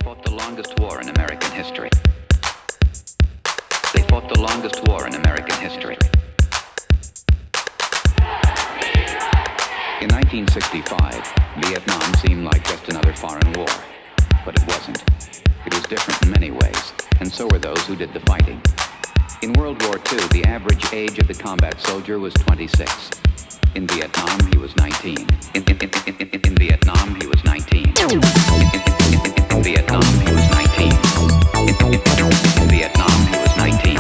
fought the longest war in American history. They fought the longest war in American history. In 1965, Vietnam seemed like just another foreign war, but it wasn't. It was different in many ways, and so were those who did the fighting. In World War II, the average age of the combat soldier was 26. In Vietnam, he was 19. In Vietnam, he was 19. In Vietnam, he was 19. In Vietnam, he was 19. 19.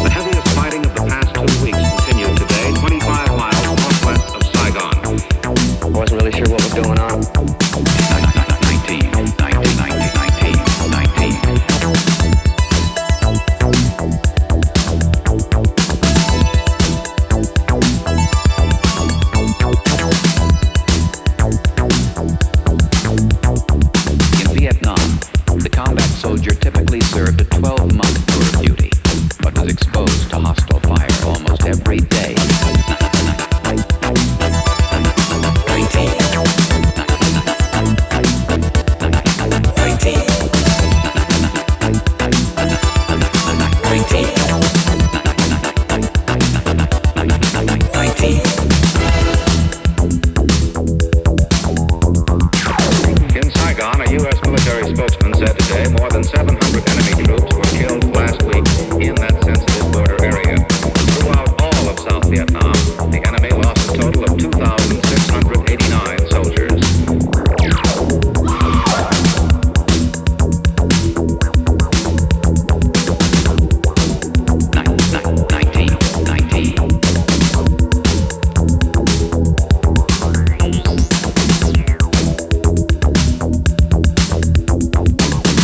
The heaviest fighting of the past 2 weeks continued today, 25 miles northwest of Saigon. I wasn't really sure what was going on. 19. In Vietnam, the combat soldier typically served a 12-month tour of duty, but was exposed to hostile fire almost every day. 19. In Saigon, a U.S. military spokesman said today more than 700 enemy troops were killed last week in that sensitive border area. Throughout all of South Vietnam, the enemy lost a total of 2,689 soldiers.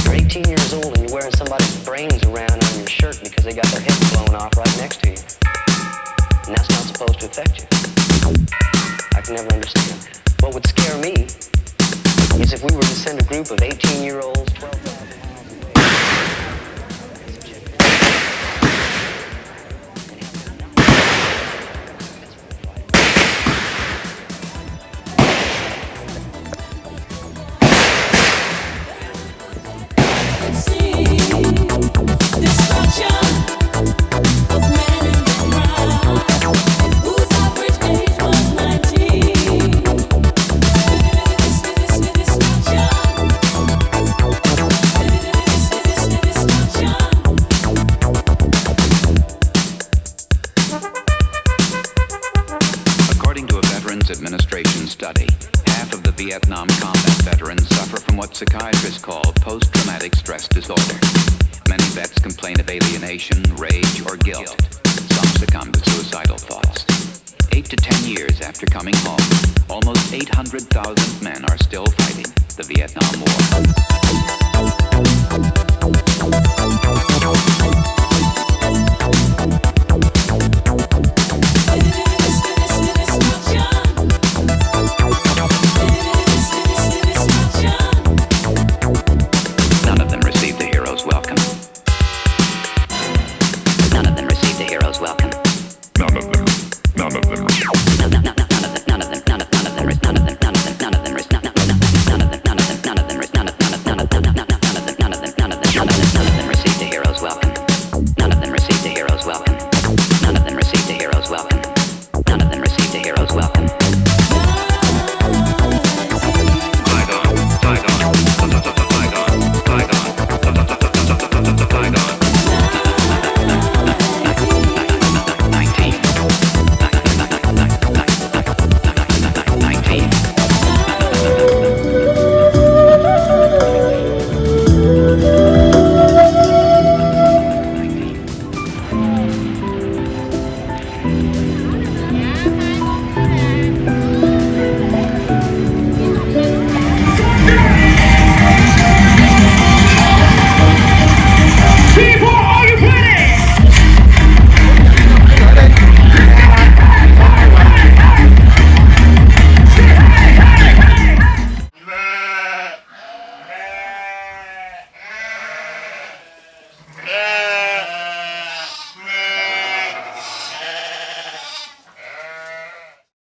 You're 18 years old and you're wearing somebody's brains around on your shirt because they got their head blown off right next to you. And that's not supposed to affect you. I can never understand that. What would scare me is if we were to send a group of 18-year-olds, 12,000 miles away. According to a Veterans Administration study, half of the Vietnam combat veterans suffer from what psychiatrists call post-traumatic stress disorder. Many vets complain of alienation, rage, or guilt. Some succumb to suicidal thoughts. 8 to 10 years after coming home, almost 800,000 men are still fighting the Vietnam War.